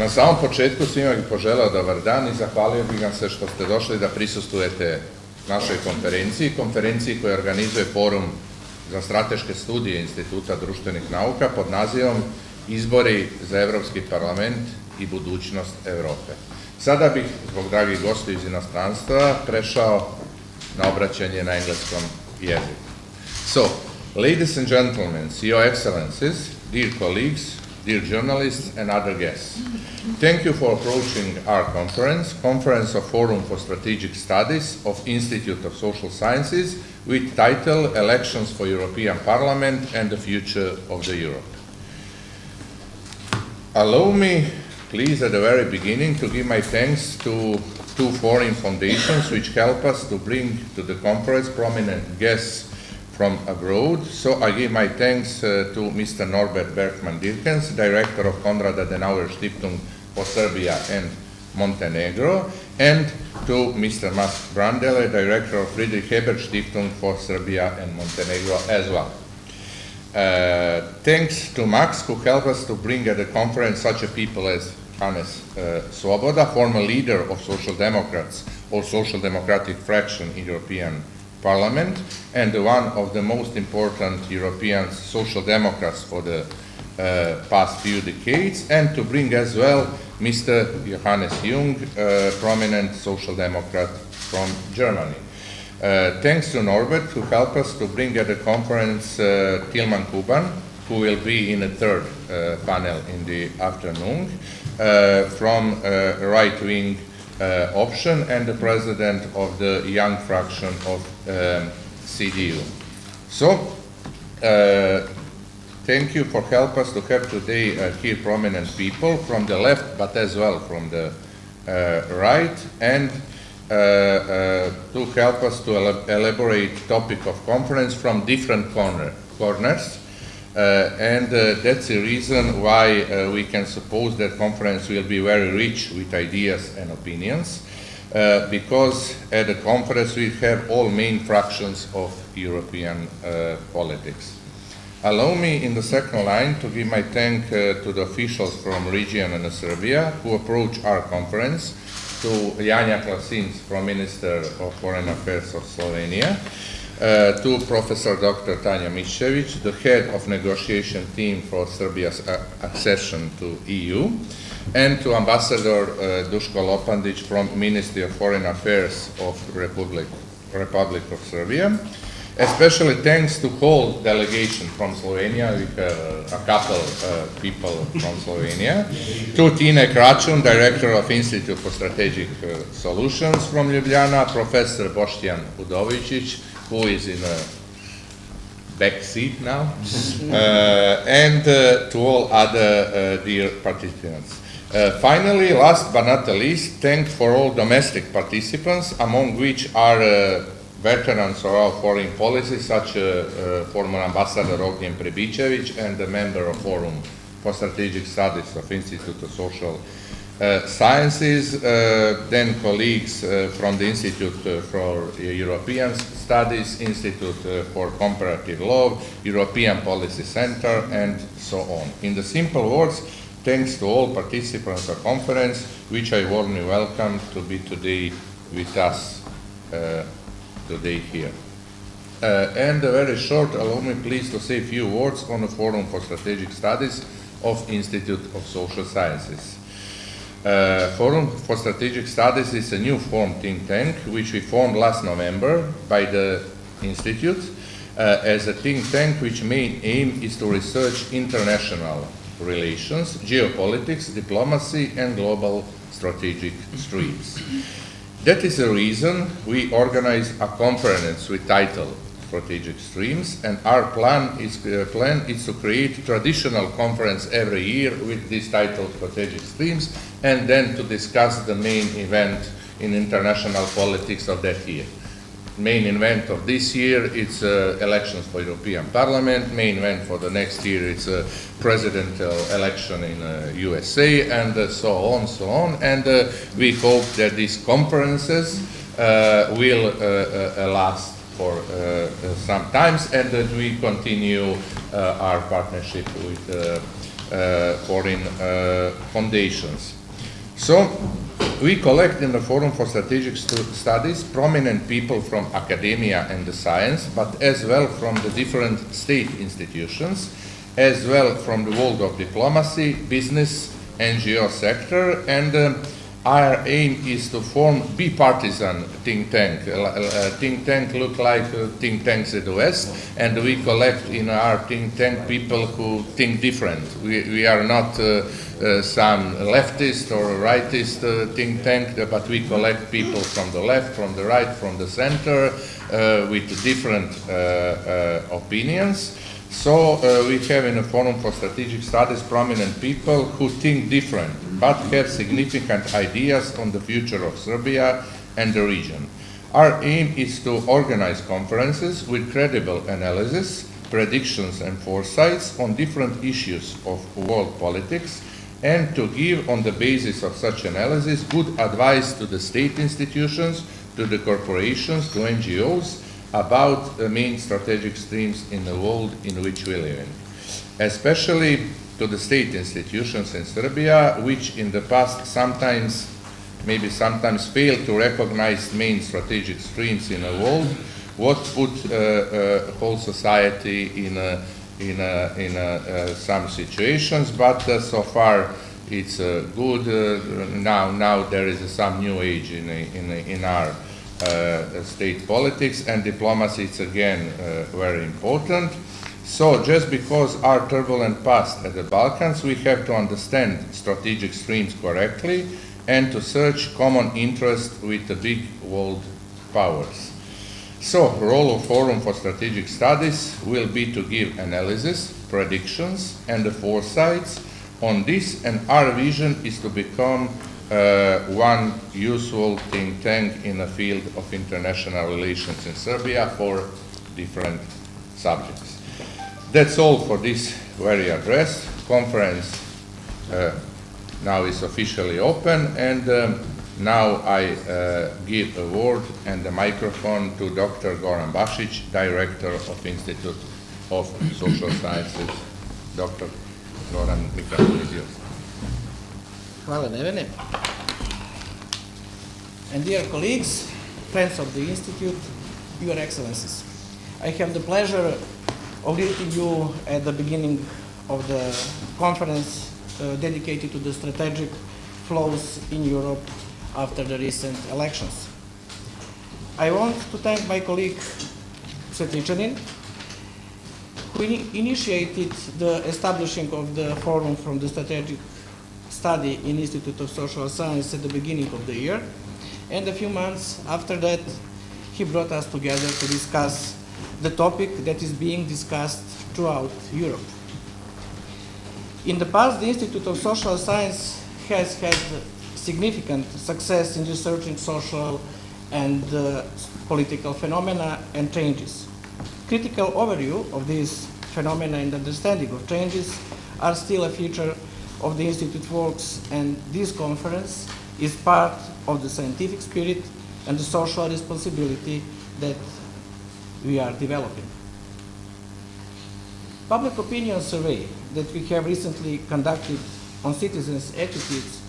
Na samom početku svima bih poželeo dobar dan i zahvalio bih vam se što ste došli da prisustvujete našoj konferenciji koju organizuje Forum za strateške studije Instituta društvenih nauka pod nazivom Izbori za Europski parlament i budućnost Europe. Sada bih, zbog dragih gostiju iz inostranstva, prešao na obraćanje na engleskom jeziku. So, ladies and gentlemen, your excellencies, dear colleagues, dear journalists and other guests, thank you for approaching our Conference of Forum for Strategic Studies of Institute of Social Sciences, with title Elections for European Parliament and the Future of the Europe. Allow me, please, at the very beginning, to give my thanks to two foreign foundations which help us to bring to the conference prominent guests from abroad. So I give my thanks to Mr. Norbert Bergman-Dirkens, Director of Konrad Adenauer Stiftung for Serbia and Montenegro, and to Mr. Max Brandele, Director of Friedrich Hebert Stiftung for Serbia and Montenegro as well. Thanks to Max, who helped us to bring at the conference such a people as Hannes Svoboda, former leader of Social Democrats or Social Democratic fraction in European Parliament, and one of the most important European Social Democrats for the past few decades, and to bring as well Mr. Johannes Jung, prominent Social Democrat from Germany. Thanks to Norbert, who helped us to bring at the conference Tilman Kuban, who will be in a third panel in the afternoon, from right-wing option, and the president of the young fraction of CDU. So, thank you for helping us to have today here prominent people from the left, but as well from the right, and to help us to elaborate topic of conference from different corners. That's the reason why we can suppose that conference will be very rich with ideas and opinions, because at the conference we have all main fractions of European politics. Allow me in the second line to give my thanks to the officials from region and Serbia who approached our conference, to Janja Klasins, Prime Minister of Foreign Affairs of Slovenia, to Professor Dr. Tanja Mišević, the head of negotiation team for Serbia's accession to EU, and to Ambassador Duško Lopandić from Ministry of Foreign Affairs of Republic of Serbia. Especially thanks to whole delegation from Slovenia, we have a couple people from Slovenia, to Tine Kračun, Director of Institute for Strategic Solutions from Ljubljana, Professor Boštjan Udovičić, who is in a back seat now, and to all other dear participants. Finally, last but not the least, thanks for all domestic participants, among which are veterans of our foreign policy, such former Ambassador Ognjen Pribičević and the member of Forum for Strategic Studies of Institute of Social Sciences, then colleagues from the Institute for European Studies, Institute for Comparative Law, European Policy Center, and so on. In the simple words, thanks to all participants of the conference, which I warmly welcome to be today with us today here. And very short, allow me please to say a few words on the Forum for Strategic Studies of Institute of Social Sciences. Forum for Strategic Studies is a new formed think tank which we formed last November by the Institute as a think tank which main aim is to research international relations, geopolitics, diplomacy and global strategic streams. That is the reason we organize a conference with title Strategic Streams, and our plan is to create traditional conference every year with this title Strategic Streams, and then to discuss the main event in international politics of that year. Main event of this year, it's elections for European Parliament. Main event for the next year, it's a presidential election in USA, and so on. And we hope that these conferences will last for some times, and that we continue our partnership with foreign foundations. So we collect in the Forum for Strategic Studies prominent people from academia and the science, but as well from the different state institutions, as well from the world of diplomacy, business, NGO sector, and our aim is to form bipartisan think tank. Think tank look like think tanks in the West, and we collect in our think tank people who think different. We are not some leftist or rightist think tank, but we collect people from the left, from the right, from the center, with different opinions. So we have in the Forum for Strategic Studies prominent people who think different, but have significant ideas on the future of Serbia and the region. Our aim is to organize conferences with credible analysis, predictions and foresights on different issues of world politics, and to give on the basis of such analysis good advice to the state institutions, to the corporations, to NGOs, about the main strategic streams in the world in which we live in, especially to the state institutions in Serbia, which in the past sometimes failed to recognize main strategic streams in the world, what put whole society in some situations, but so far it's good. Now there is some new age in our state politics, and diplomacy is again very important. So just because our turbulent past at the Balkans, we have to understand strategic streams correctly and to search common interest with the big world powers. So role of Forum for Strategic Studies will be to give analysis, predictions and the foresights on this, and our vision is to become one useful think tank in the field of international relations in Serbia for different subjects. That's all for this very address. Conference now is officially open, and now I give a word and the microphone to Dr. Goran Bašić, Director of Institute of Social Sciences. Dr. Goran, microphone is yours. Hvala, Nevene. And dear colleagues, friends of the Institute, Your Excellencies, I have the pleasure of greeting you at the beginning of the conference dedicated to the strategic flows in Europe after the recent elections. I want to thank my colleague Cvetićanin, who initiated the establishing of the Forum from the Strategic Study in Institute of Social Science at the beginning of the year, and a few months after that he brought us together to discuss the topic that is being discussed throughout Europe. In the past, the Institute of Social Science has had significant success in researching social and political phenomena and changes. Critical overview of these phenomena and understanding of changes are still a feature of the Institute works, and this conference is part of the scientific spirit and the social responsibility that we are developing. Public opinion survey that we have recently conducted on citizens' attitudes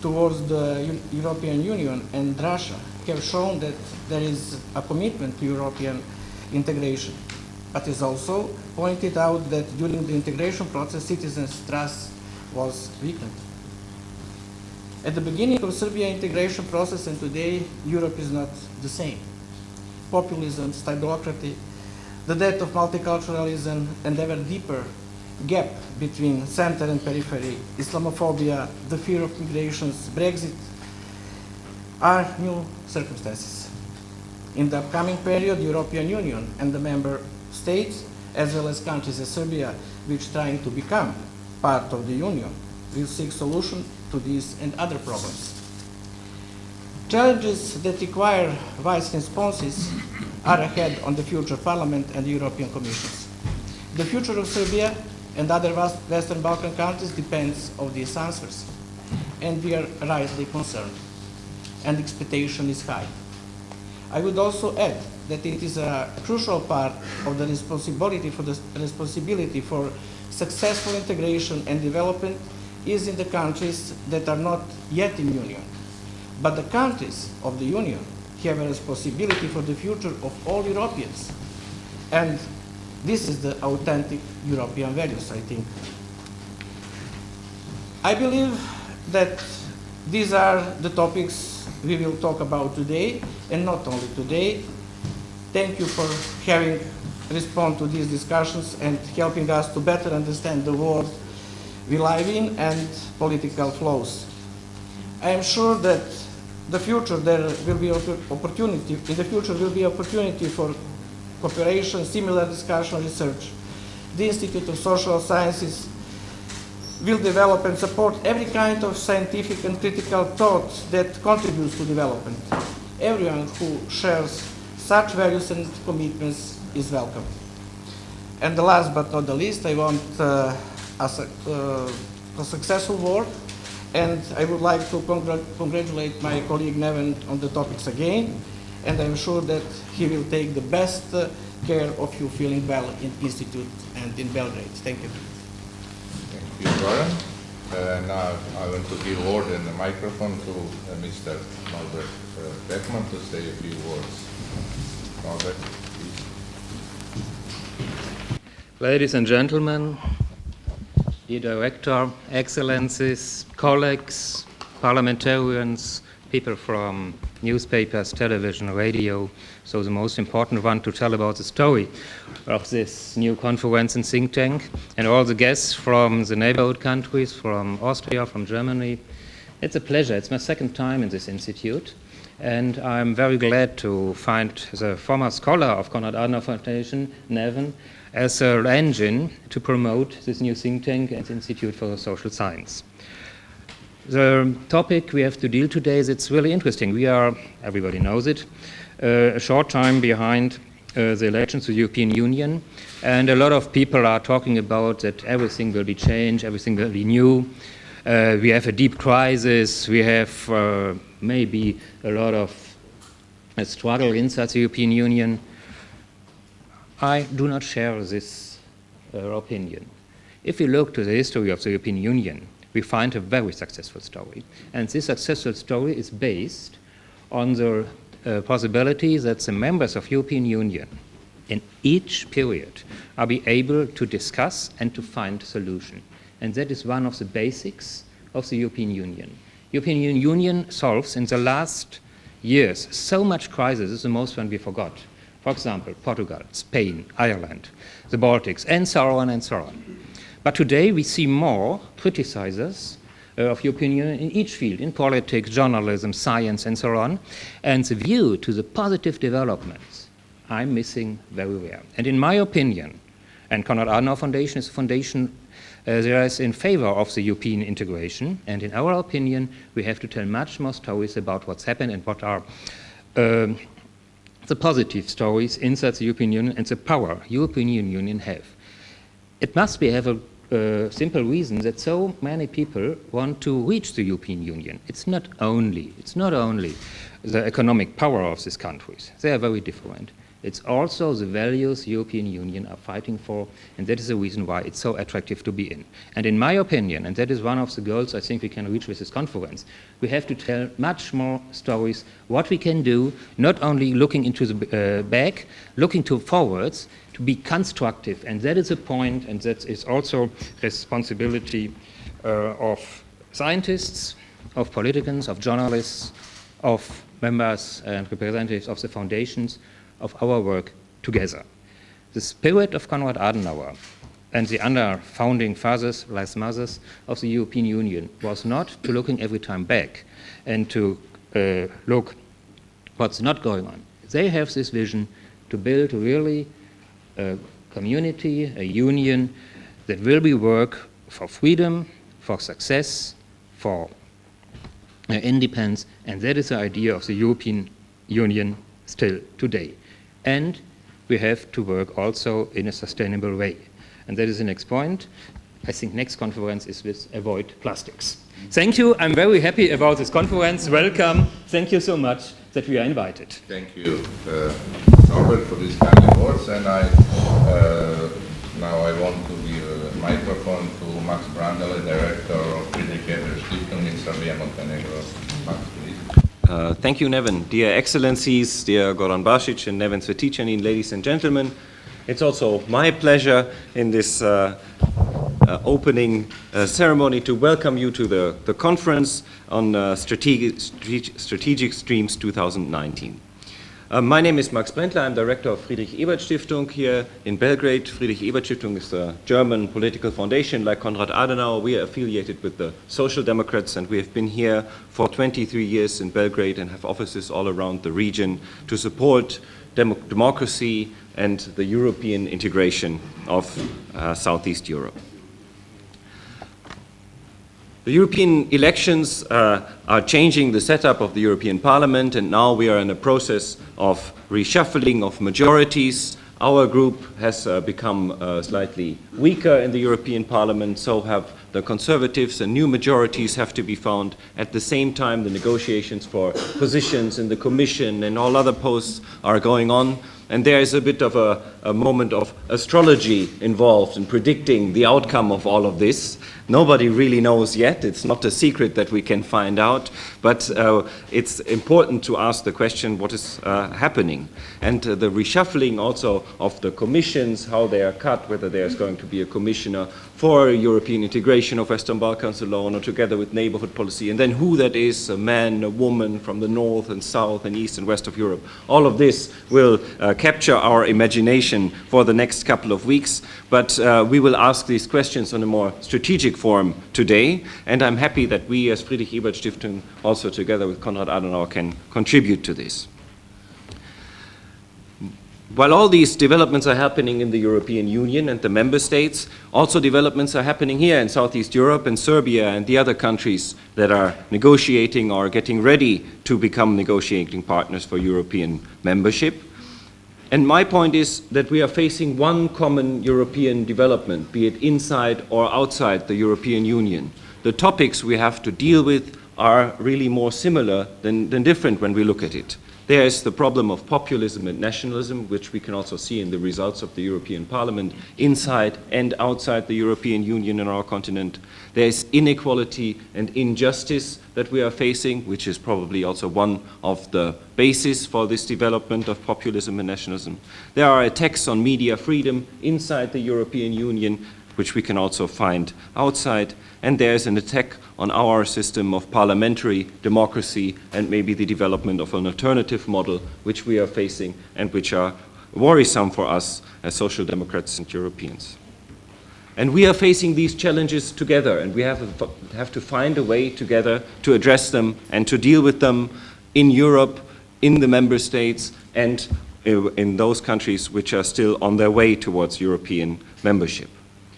towards the European Union and Russia have shown that there is a commitment to European integration, but has also pointed out that during the integration process, citizens' trust was weakened. At the beginning of Serbia's integration process and today, Europe is not the same. Populism, stylocracy, the death of multiculturalism, and ever deeper gap between center and periphery, Islamophobia, the fear of migrations, Brexit, are new circumstances. In the upcoming period, the European Union and the member states, as well as countries as Serbia, which are trying to become part of the Union, will seek solutions to these and other problems. Challenges that require wise responses are ahead on the future Parliament and the European Commissions. The future of Serbia and other Western Balkan countries depends on these answers, and we are rightly concerned, and expectation is high. I would also add that it is a crucial part of the responsibility for successful integration and development is in the countries that are not yet in Union. But the countries of the Union have a responsibility for the future of all Europeans. And this is the authentic European values, I think. I believe that these are the topics we will talk about today, and not only today. Thank you for having respond to these discussions and helping us to better understand the world we live in and political flows. I am sure that the future there will be opportunity. In the future will be opportunity for cooperation, similar discussion, research. The Institute of Social Sciences will develop and support every kind of scientific and critical thought that contributes to development. Everyone who shares such values and commitments is welcome. And the last but not the least, I want a successful work, and I would like to congratulate my colleague Neven on the topics again, and I'm sure that he will take the best care of you feeling well in Institute and in Belgrade. Thank you. Thank you, Goran. Now I want to give word and the microphone to Mr. Norbert Beckman to say a few words. Norbert, please. Ladies and gentlemen, dear Director, Excellencies, colleagues, parliamentarians, people from newspapers, television, radio, so the most important one to tell about the story of this new conference and think tank, and all the guests from the neighborhood countries, from Austria, from Germany. It's a pleasure. It's my second time in this institute, and I'm very glad to find the former scholar of Konrad Adenauer Foundation, Neven, as an engine to promote this new think tank and Institute for Social Science. The topic we have to deal today is it's really interesting. We are, everybody knows it, a short time behind the elections to the European Union, and a lot of people are talking about that everything will be changed, everything will be new. We have a deep crisis, we have maybe a lot of struggle inside the European Union. I do not share this opinion. If you look to the history of the European Union, we find a very successful story. And this successful story is based on the possibility that the members of European Union in each period are be able to discuss and to find a solution. And that is one of the basics of the European Union. European Union solves in the last years so much crisis, the most one we forgot. For example, Portugal, Spain, Ireland, the Baltics, and so on and so on. But today we see more criticizers of European Union in each field, in politics, journalism, science, and so on. And the view to the positive developments I'm missing very rare. And in my opinion, and Konrad Adenauer Foundation is a foundation that is in favor of the European integration. And in our opinion, we have to tell much more stories about what's happened and what are the positive stories inside the European Union and the power European Union have. It must be have a simple reason that so many people want to reach the European Union. It's not only the economic power of these countries. They are very different. It's also the values European Union are fighting for, and that is the reason why it's so attractive to be in. And in my opinion, and that is one of the goals I think we can reach with this conference, we have to tell much more stories, what we can do, not only looking into the back, looking to forwards, to be constructive. And that is a point, and that is also responsibility of scientists, of politicians, of journalists, of members and representatives of the foundations, of our work together. The spirit of Konrad Adenauer and the other founding fathers, like mothers of the European Union, was not to looking every time back and to look what's not going on. They have this vision to build really a community, a union that will be work for freedom, for success, for independence, and that is the idea of the European Union still today. And we have to work also in a sustainable way. And that is the next point. I think next conference is with avoid plastics. Thank you. I'm very happy about this conference. Welcome. Thank you so much that we are invited. Thank you, Norbert, for these kind words. And now I want to give microphone to Max Brandele, Director of Friedrich Ebert Stiftung in Serbia, Montenegro. Max, please. Thank you, Neven. Dear Excellencies, dear Goran Basic and Neven Cvetićanin, ladies and gentlemen, it's also my pleasure in this opening ceremony to welcome you to the conference on Strategic Streams 2019. My name is Max Brendler. I'm director of Friedrich Ebert Stiftung here in Belgrade. Friedrich Ebert Stiftung is a German political foundation like Konrad Adenauer. We are affiliated with the Social Democrats, and we have been here for 23 years in Belgrade and have offices all around the region to support democracy and the European integration of Southeast Europe. The European elections are changing the setup of the European Parliament, and now we are in a process of reshuffling of majorities. Our group has become slightly weaker in the European Parliament, so have the Conservatives, and new majorities have to be found. At the same time, the negotiations for positions in the Commission and all other posts are going on. And there is a bit of a moment of astrology involved in predicting the outcome of all of this. Nobody really knows yet. It's not a secret that we can find out. But it's important to ask the question, what is happening? And the reshuffling also of the commissions, how they are cut, whether there's going to be a commissioner for European integration of Western Balkans alone or together with neighborhood policy, and then who that is, a man, a woman from the north and south and east and west of Europe. All of this will capture our imagination for the next couple of weeks, but we will ask these questions on a more strategic form today, and I'm happy that we as Friedrich Ebert Stiftung, also together with Konrad Adenauer, can contribute to this. While all these developments are happening in the European Union and the member states, also developments are happening here in Southeast Europe and Serbia and the other countries that are negotiating or getting ready to become negotiating partners for European membership. And my point is that we are facing one common European development, be it inside or outside the European Union. The topics we have to deal with are really more similar than different when we look at it. There is the problem of populism and nationalism, which we can also see in the results of the European Parliament, inside and outside the European Union and our continent. There is inequality and injustice that we are facing, which is probably also one of the bases for this development of populism and nationalism. There are attacks on media freedom inside the European Union, which we can also find outside, and there is an attack on our system of parliamentary democracy and maybe the development of an alternative model which we are facing and which are worrisome for us as social democrats and Europeans. And we are facing these challenges together, and we have to find a way together to address them and to deal with them in Europe, in the member states, and in those countries which are still on their way towards European membership.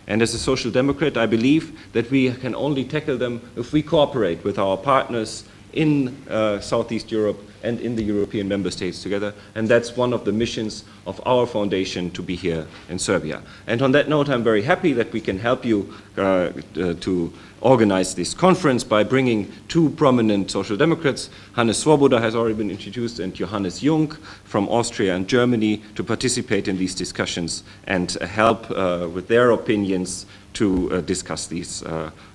And as a social democrat, I believe that we can only tackle them if we cooperate with our partners in Southeast Europe and in the European member states together. And that's one of the missions of our foundation to be here in Serbia. And on that note, I'm very happy that we can help you to organize this conference by bringing two prominent social democrats. Hannes Swoboda has already been introduced, and Johannes Jung from Austria and Germany to participate in these discussions and help with their opinions to discuss these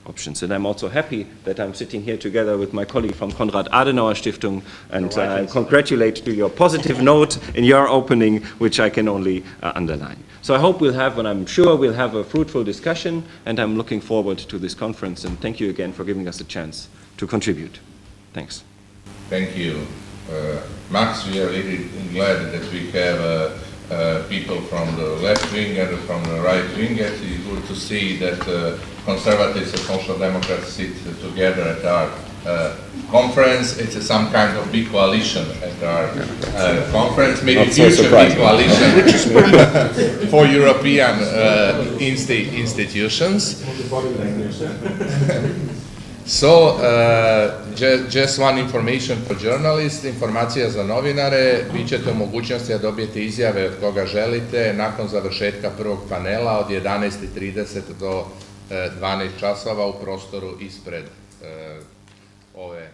options. And I'm also happy that I'm sitting here together with my colleague from Konrad Adenauer Stiftung, and I congratulate to your positive note in your opening, which I can only underline. So I hope we'll have, and I'm sure we'll have a fruitful discussion, and I'm looking forward to this conference, and thank you again for giving us a chance to contribute. Thanks. Thank you. Max, we are really glad that we have people from the left wing and from the right wing. It's good to see that conservatives and social democrats sit together at our conference. It's some kind of big coalition at our conference, maybe future big coalition for European institutions. So, just one information for journalists, informacija za novinare, vi ćete u mogućnosti da dobijete izjave od koga želite nakon završetka prvog panela od 11:30 do 12 časova u prostoru ispred ove